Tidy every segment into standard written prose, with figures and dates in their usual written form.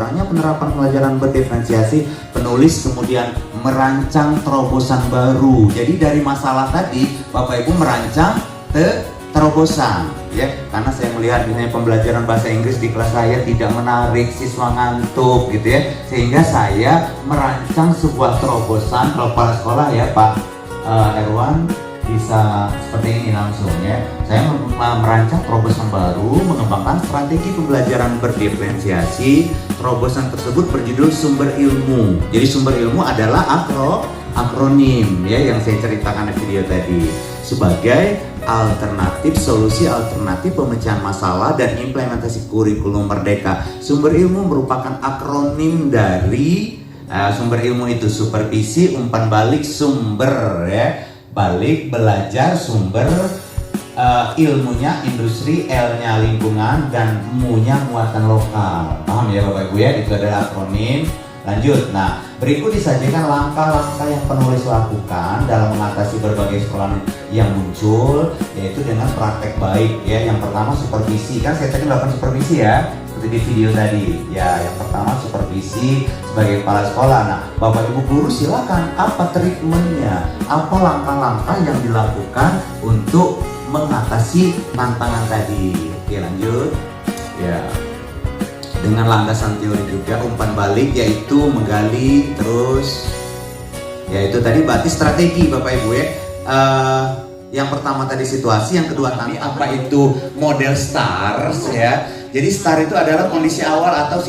maraknya penerapan pelajaran berdiferensiasi, penulis kemudian merancang terobosan baru. Jadi dari masalah tadi, Bapak Ibu merancang terobosan, ya. Karena saya melihat misalnya pembelajaran bahasa Inggris di kelas saya tidak menarik, siswa ngantuk, gitu ya. Sehingga saya merancang sebuah terobosan. Kalau kepala sekolah ya Pak Erwan bisa seperti ini langsung ya. Saya merancang terobosan baru mengembangkan strategi pembelajaran berdiferensiasi. Terobosan tersebut berjudul sumber ilmu. Jadi sumber ilmu adalah akronim ya yang saya ceritakan di video tadi sebagai alternatif solusi alternatif pemecahan masalah dan implementasi kurikulum merdeka. Sumber ilmu merupakan akronim dari sumber ilmu itu supervisi, umpan balik, sumber ya. Balik, belajar, sumber, ilmunya industri, L-nya lingkungan, dan M-nya muatan lokal. Paham ya Bapak Ibu ya? Itu adalah akronim. Lanjut. Nah, berikut disajikan langkah-langkah yang penulis lakukan dalam mengatasi berbagai persoalan yang muncul, yaitu dengan praktek baik ya. Yang pertama supervisi. Kan saya tadi melakukan supervisi ya, seperti di video tadi. Ya, yang pertama supervisi sebagai kepala sekolah. Nah, Bapak Ibu guru silakan apa treatmentnya, apa langkah-langkah yang dilakukan untuk mengatasi tantangan tadi. Oke, lanjut. Ya. Dengan landasan teori juga, umpan balik yaitu menggali terus. Ya itu tadi berarti strategi Bapak Ibu ya. Yang pertama tadi situasi, yang kedua tadi apa itu model STARS ya. Jadi STAR itu adalah kondisi awal atau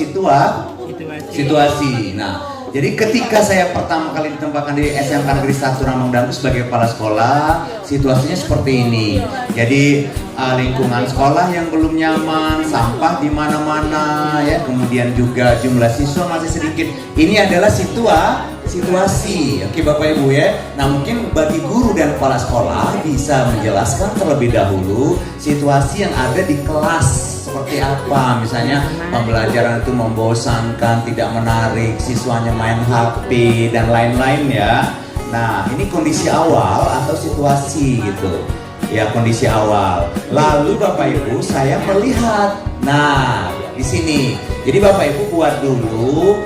situasi. Nah, jadi ketika saya pertama kali ditempatkan di SMK Negeri 1 Ramang Dampung sebagai kepala sekolah, situasinya seperti ini. Jadi lingkungan sekolah yang belum nyaman, sampah di mana-mana ya, kemudian juga jumlah siswa masih sedikit. Ini adalah situasi. Oke Bapak Ibu ya. Nah, mungkin bagi guru dan kepala sekolah bisa menjelaskan terlebih dahulu situasi yang ada di kelas. Seperti apa, misalnya pembelajaran itu membosankan, tidak menarik, siswanya main HP dan lain-lain ya. Nah, ini kondisi awal atau situasi gitu. Ya, kondisi awal. Lalu Bapak Ibu saya melihat. Nah, di sini. Jadi Bapak Ibu buat dulu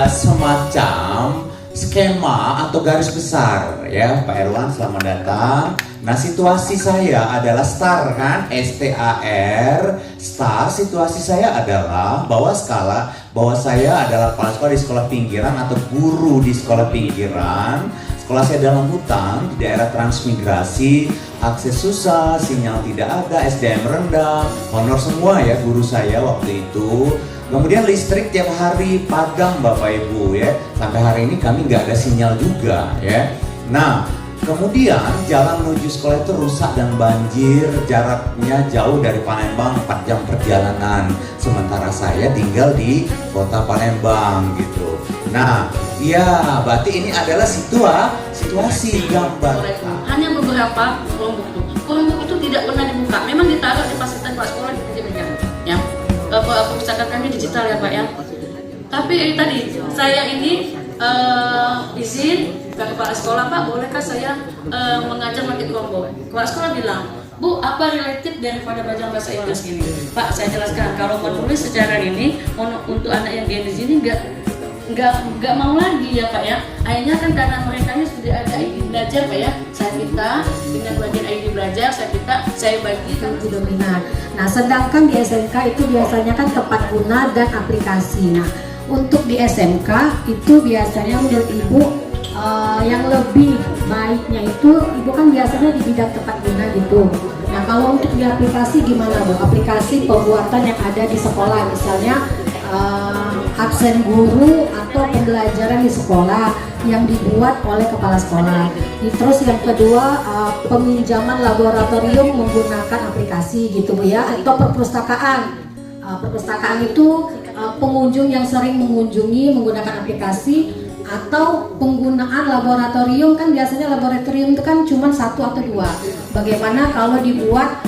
semacam skema atau garis besar ya. Pak Erwan selamat datang. Nah, situasi saya adalah STAR kan, STAR. STAR situasi saya adalah bahwa saya adalah kepala sekolah di sekolah pinggiran atau guru di sekolah pinggiran. Sekolah saya dalam hutan, di daerah transmigrasi, akses susah, sinyal tidak ada, SDM rendah, honor semua ya guru saya waktu itu. Kemudian listrik tiap hari padam Bapak Ibu ya. Sampai hari ini kami nggak ada sinyal juga ya. Nah, kemudian jalan menuju sekolah itu rusak dan banjir, jaraknya jauh dari Palembang, 4 jam perjalanan. Sementara saya tinggal di kota Palembang gitu. Nah, ya berarti ini adalah situasi gambar. Hanya beberapa kelompok itu tidak pernah dibuka. Memang ditaruh di fasilitas kepala sekolah di meja ya. Perpustakaan kami digital ya Pak ya. Tapi tadi saya ini izin ke kepala sekolah, Pak bolehkah saya mengajar pakai kelompok? Kepala sekolah bilang, Bu, apa relatif daripada belajar bahasa Inggris ini? Pak, saya jelaskan kalau menulis secara ini untuk anak yang di sini nggak mau lagi ya Pak ya. Akhirnya kan karena mereka sudah ada ID belajar Pak ya, saya minta dengan bagian ID belajar, saya bagi itu dominan. Nah, sedangkan di SMK itu biasanya kan tepat guna dan aplikasi. Nah, untuk di SMK itu biasanya menurut Ibu yang lebih baiknya itu Ibu kan biasanya di bidang tepat guna gitu. Nah, kalau untuk di aplikasi gimana Bu? Aplikasi pembuatan yang ada di sekolah misalnya absen guru atau pembelajaran di sekolah yang dibuat oleh kepala sekolah. Terus yang kedua peminjaman laboratorium menggunakan aplikasi gitu Bu ya, atau perpustakaan. Perpustakaan itu pengunjung yang sering mengunjungi menggunakan aplikasi, atau penggunaan laboratorium. Kan biasanya laboratorium itu kan cuma 1 atau 2. Bagaimana kalau dibuat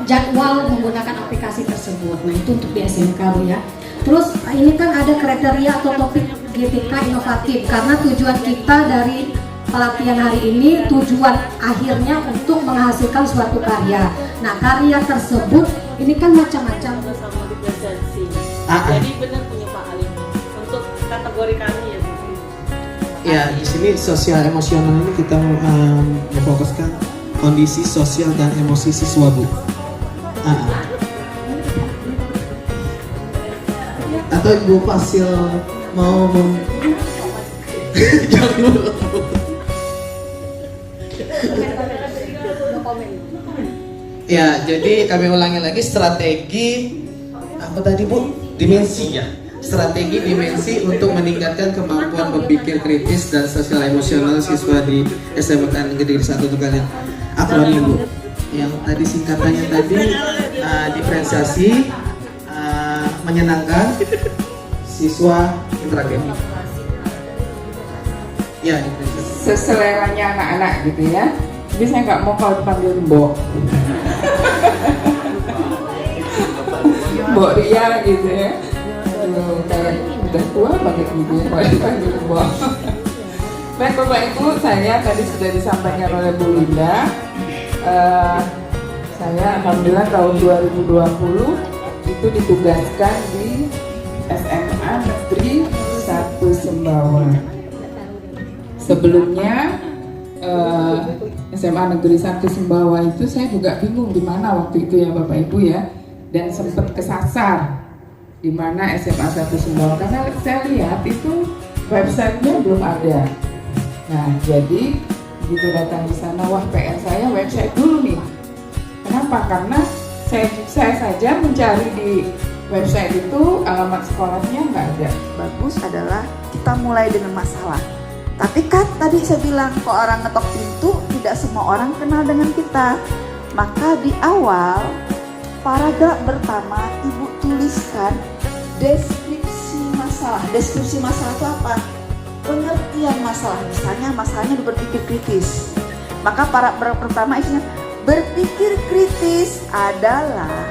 jadwal menggunakan aplikasi tersebut. Nah, itu untuk di SMK Bu ya. Terus ini kan ada kriteria atau topik GTK inovatif, karena tujuan kita dari pelatihan hari ini tujuan akhirnya untuk menghasilkan suatu karya. Nah, karya tersebut ini kan macam-macam. Jadi benar punya Pak kategori kami ya Bu. Ya, di sini sosial emosional ini kita memfokuskan kondisi sosial dan emosi siswa, Bu. Atau Ibu Fasil mau Jangan dulu. Ya, jadi kami ulangi lagi strategi apa tadi Bu? Dimensi ya. Strategi dimensi untuk meningkatkan kemampuan berpikir kritis dan sosial emosional siswa di SMK Negeri 1 Tegal. Akronim Bu. Yang tadi singkatannya tadi diferensiasi, menyenangkan, siswa interaktif. Ya, seseleranya anak-anak gitu ya. Jadi saya nggak mau kalau dipanggil Mbok. Mbok Ria gitu ya. Aduh, kayak udah tua banget gitu ya kalau dipanggil Mbok. Baik Bapak Ibu, saya tadi sudah disampaikan oleh Bu Linda. Saya alhamdulillah tahun 2020 itu ditugaskan di SMA Negeri 1 Sembawa. Sebelumnya SMA Negeri 1 Sembawa itu saya juga bingung di mana waktu itu ya Bapak Ibu ya, dan sempat kesasar di mana SMA 1 Sembawa karena saya lihat itu websitenya belum ada. Nah jadi begitu datang di sana, wah PR saya website dulu nih. Kenapa? Karena saya saja mencari di website itu alamat sekolahnya nggak ada. Bagus adalah kita mulai dengan masalah. Tapi kan tadi saya bilang kalau orang ngetok pintu tidak semua orang kenal dengan kita. Maka di awal paragraf pertama Ibu tuliskan deskripsi masalah. Deskripsi masalah itu apa? Pengertian masalah. Misalnya masalahnya berpikir kritis. Maka paragraf pertama isinya berpikir kritis adalah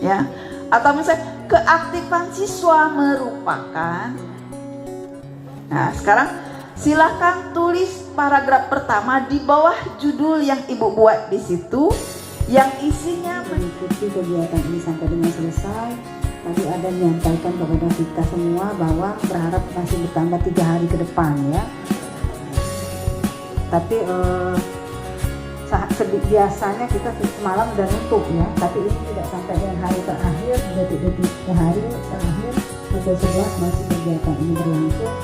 ya, atau misalnya keaktifan siswa merupakan. Nah, sekarang silakan tulis paragraf pertama di bawah judul yang Ibu buat di situ, yang isinya mengikuti kegiatan ini sampai dengan selesai. Tadi ada menyampaikan kepada kita semua bahwa berharap masih bertambah 3 hari ke depan ya. Tapi biasanya kita semalam udah nutup ya, tapi ini tidak sampai dengan hari terakhir, detik-detik ke hari terakhir pukul 11 masih kegiatan ini berlangsung.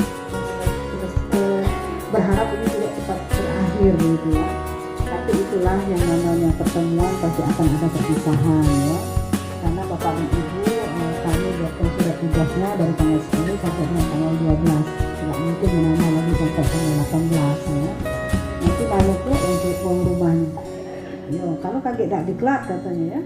Berharap ini tidak cepat berakhir gitu ya. Tapi itulah yang namanya pertemuan, pasti akan ada perpisahan ya. Karena Bapak dan Ibu kami buatkan surat tugasnya dari tanggal 10 sampai dengan tanggal 12. Tidak mungkin menambah lagi sampai tanggal 18 ya. Nanti baliknya untuk uang rumahnya. Yo, kalau kaget tak diklat katanya ya.